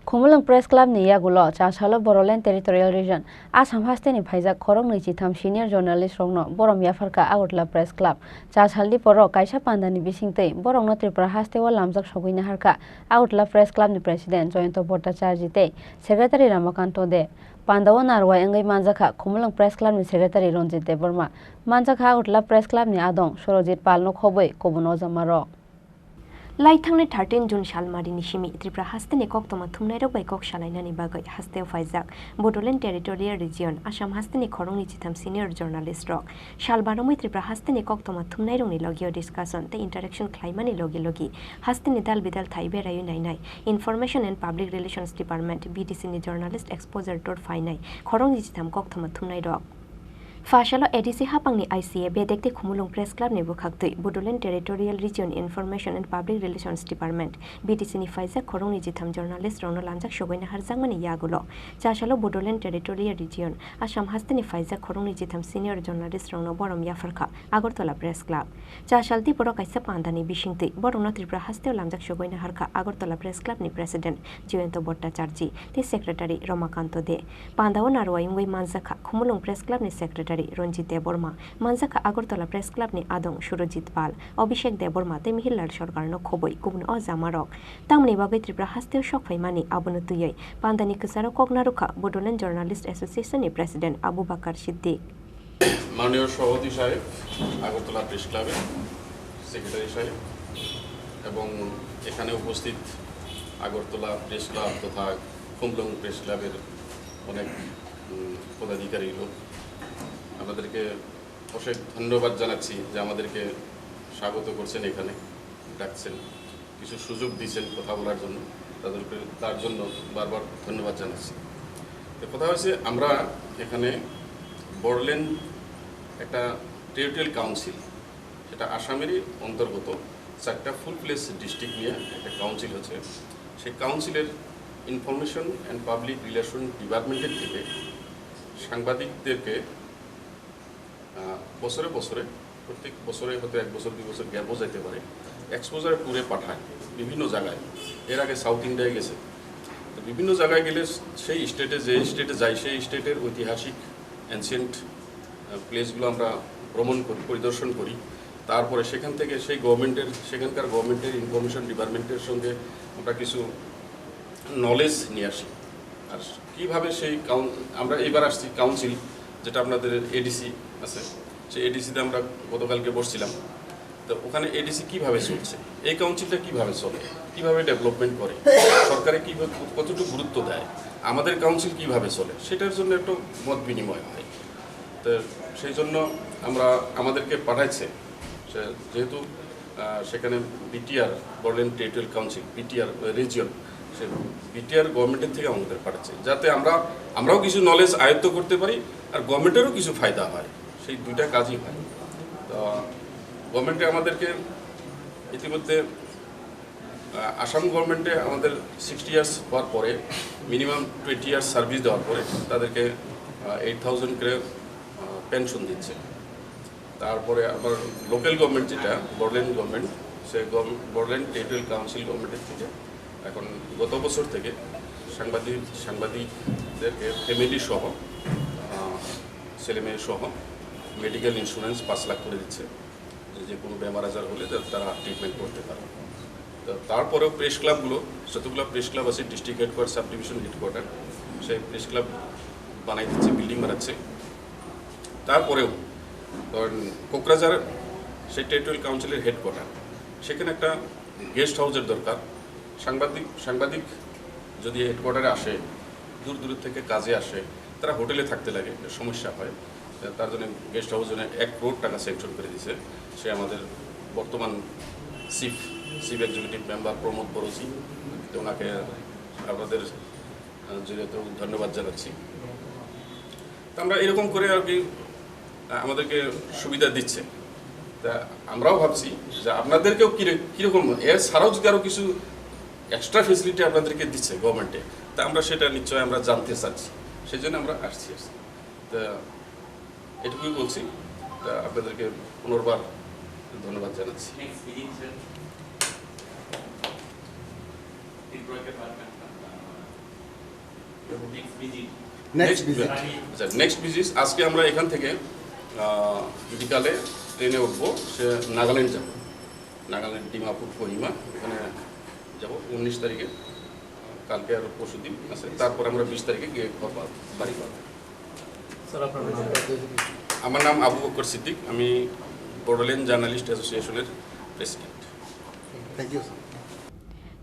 Khumulang Press Club ni yagulo chasalo Bodoland Territorial Region Assam hasteni phaijak Khorang ni chitham senior journalist Rokno Borom Yapharkha Agartala Press Club chasaldi poro kaisa pandani bisingtei Borongno Tripura hasteo lamjak soguina harka Agartala Press Club ni president Joyento Bhattacharya tei secretary Ramakanto de Pandawa narwai angai manjakha Khumulang Press Club ni secretary Ronjit Deborma manjakha Agartala Press Club ni adong Surojit Palno khoboi kobuno jamaro Laithangni 13 June Shalmarini Shimi Tripura hasteni koktoma thumnairo bai kok shalainani bagai hasteo faizak Bodoland Territorial Region Assam hasteni Khorang ni chitham senior journalist rok Shalbaromui Tripura hasteni koktoma thumnairo ni logio discussion te interaction claimani logi hasteni dal bidal thaibe rayu nainai Information and Public Relations Department BTC ni journalist exposure dot finai Khorang ni chitham koktoma thumnairo Fashalo ADC hapangni ICA bedekte Khumulung Press Club ni bukhaktui Bodoland Territorial Region Information and Public Relations Department BTC ni faizak Khorang ni jitham journalist Rokno lanjak sogoina harjangmani yagulo chashalo Bodoland Territorial Region Assam hasteni faizak Khorang ni jitham senior journalist Rokno Borom Yapharkha Agartala Press Club chashalti poro kaisa pandani bisingtei Borongno Tripura hasteo lanjak sogoina harka Agartala Press Club ni president Joyento Bhattacharya te secretary Ramakanto de Pandawa narwai ngoi manjakha Khumulung Press Club ni secretary Ronjit Deborma manjakha Agartala Press Club ni adong Surojit Pal Abhishek Deborma te Mihillar Sarkarno khoboi kubun o jamarok tamni bagai Tripura hasteo sokfaimani abono tuyoi pandani kusaro kognarukha Bodoland Journalist Association ni president Abu Bakar Siddiq মাননীয় সভাপতি সাহেব Agartala press ক্লাবের secretary সাহেব এবং এখানে উপস্থিত Agartala press club তথা Khumlung press ক্লাবের অনেক পদাধিকারী লোক আমাদেরকে অশেষ ধন্যবাদ জানাচ্ছি যে আমাদেরকে স্বাগত করছেন এখানে ডাকছেন কিছু সুযোগ দিয়েছেন কথা বলার জন্য তাদেরকে তার জন্য বারবার ধন্যবাদ জানাচ্ছি তো কথা হয়েছে আমরা এখানে বোডোল্যান্ড একটা টেরিটোরিয়াল কাউন্সিল সেটা আসামেরই অন্তর্গত চারটা ফুল প্লেস ডিস্ট্রিক্ট নিয়ে একটা কাউন্সিল হচ্ছে সেই কাউন্সিলের ইনফরমেশন অ্যান্ড পাবলিক রিলেশন ডিপার্টমেন্টের থেকে সাংবাদিকদেরকে বছরে বছরে প্রত্যেক বছরে হয়তো এক বছর দুই বছর গ্যাপও যেতে পারে এক্সপোজার ট্যুরে পাঠায় বিভিন্ন জায়গায় এর আগে সাউথ ইন্ডিয়ায় গেছে তো বিভিন্ন জায়গায় গেলে সেই স্টেটে যে স্টেটে যাই সেই স্টেটের ঐতিহাসিক অ্যানসিয়েন্ট প্লেসগুলো আমরা ভ্রমণ করি পরিদর্শন করি তারপরে সেখান থেকে সেই সেখানকার গভর্নমেন্টের ইনফরমেশন ডিপার্টমেন্টের সঙ্গে আমরা কিছু নলেজ নিয়ে আসি আর কীভাবে সেই আমরা এবার আসছি কাউন্সিল যেটা আপনাদের এডিসি আছে সেই এডিসিতে আমরা গতকালকে বসছিলাম তো ওখানে এডিসি কীভাবে চলছে এই কাউন্সিলটা কীভাবে চলে কীভাবে ডেভেলপমেন্ট করে সরকারে কীভাবে কতটুকু গুরুত্ব দেয় আমাদের কাউন্সিল কীভাবে চলে সেটার জন্য একটু মত বিনিময় হয় তো সেই জন্য আমাদেরকে পাঠাইছে যেহেতু সেখানে BTR Bodoland territorial council BTR region সে বিটিআর গভর্নমেন্টের থেকে আমাদের পাঠাচ্ছে যাতে আমরাও কিছু নলেজ আয়ত্ত করতে পারি আর গভর্নমেন্টেরও কিছু ফায়দা হয় সেই দুইটা কাজই হয় তো গভর্নমেন্টে আমাদেরকে ইতিমধ্যে আসাম গভর্নমেন্টে আমাদের 60 ইয়ার্স হওয়ার পরে মিনিমাম 20 ইয়ার্স সার্ভিস দেওয়ার পরে তাদেরকে 8,000 করে পেনশন দিচ্ছে তারপরে আবার লোকাল গভর্নমেন্ট যেটা বোডোল্যান্ড গভর্নমেন্ট সে বোডোল্যান্ড টেরিটোরিয়াল কাউন্সিল গভর্নমেন্টের থেকে এখন গত বছর থেকে সাংবাদিকদেরকে ফ্যামিলি সহ ছেলেমেয়ে সহ মেডিকেল ইন্স্যুরেন্স 5 লাখ করে দিচ্ছে যে কোনো বেমার আজার হলে তারা ট্রিটমেন্ট করতে পারে তো তারপরেও প্রেস ক্লাবগুলো যতগুলো প্রেস ক্লাব আছে district headquarter sub division headquarter সেই প্রেস ক্লাব বানাই দিচ্ছে বিল্ডিং বানাচ্ছে তারপরেও ধরেন কোকরাঝার সেই টেরিটোরিয়াল কাউন্সিলের হেডকোয়ার্টার সেখানে একটা গেস্ট হাউসের দরকার সাংবাদিক যদি হেডকোয়ার্টারে আসে দূর থেকে কাজে আসে তারা হোটেলে থাকতে লাগে সমস্যা হয় তার জন্য গেস্ট হাউস জন্য 1 কোটি টাকা স্যাংশন করে দিয়েছে সে আমাদের বর্তমান চিফ এক্সিকিউটিভ মেম্বার প্রমোদ বড়জি ওনাকে আপনাদের যেহেতু ধন্যবাদ জানাচ্ছি আমরা এরকম করে আর কি আমাদেরকে সুবিধা দিচ্ছে তা আমরাও ভাবছি যে আপনাদেরকেও কীরকম এর ছাড়াও যদি আরও কিছু এক্সট্রা ফেসিলিটি আপনাদেরকে দিচ্ছে গভর্নমেন্টে তা আমরা সেটা নিশ্চয়ই আমরা জানতে চাচ্ছি সেই জন্য আমরা আসছি তা এটুকুই বলছি তা আপনাদেরকে পুনর্বার ধন্যবাদ জানাচ্ছি নেক্সট ভিজিট আজকে আমরা এখান থেকে বিকালে ট্রেনে উঠবো, সে নাগাল্যান্ড যাব, নাগাল্যান্ড ডিমাপুর কোহিমা এখানে যাব 19 তারিখে, কালকে আর পরশু দিন আছে, তারপর আমরা 20 তারিখে গিয়ে বাড়ি পাবো। আমার নাম আবু বকর সিদ্দিক, আমি বোডোল্যান্ড জার্নালিস্ট অ্যাসোসিয়েশনের president. Thank you.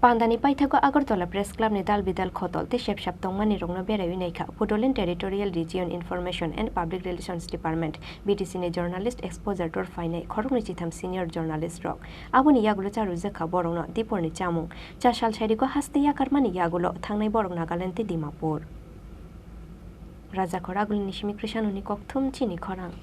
Pandani Paithago Agartala Press Club ni dal bidal khotol te shep shap tongmani rongna berai naikha Bodoland Territorial Region Information and Public Relations Department BTC ne journalist exposure tor fainai Khorang ni chitham senior journalist rok aboni yagulo charu jakha borongno diporni chamung cha sal chairi ko haste yakarmani yagulo thangnai borong Nagaland te Dimapur Raja Khoragul nishimi krishanuni kokthum Chini Khorang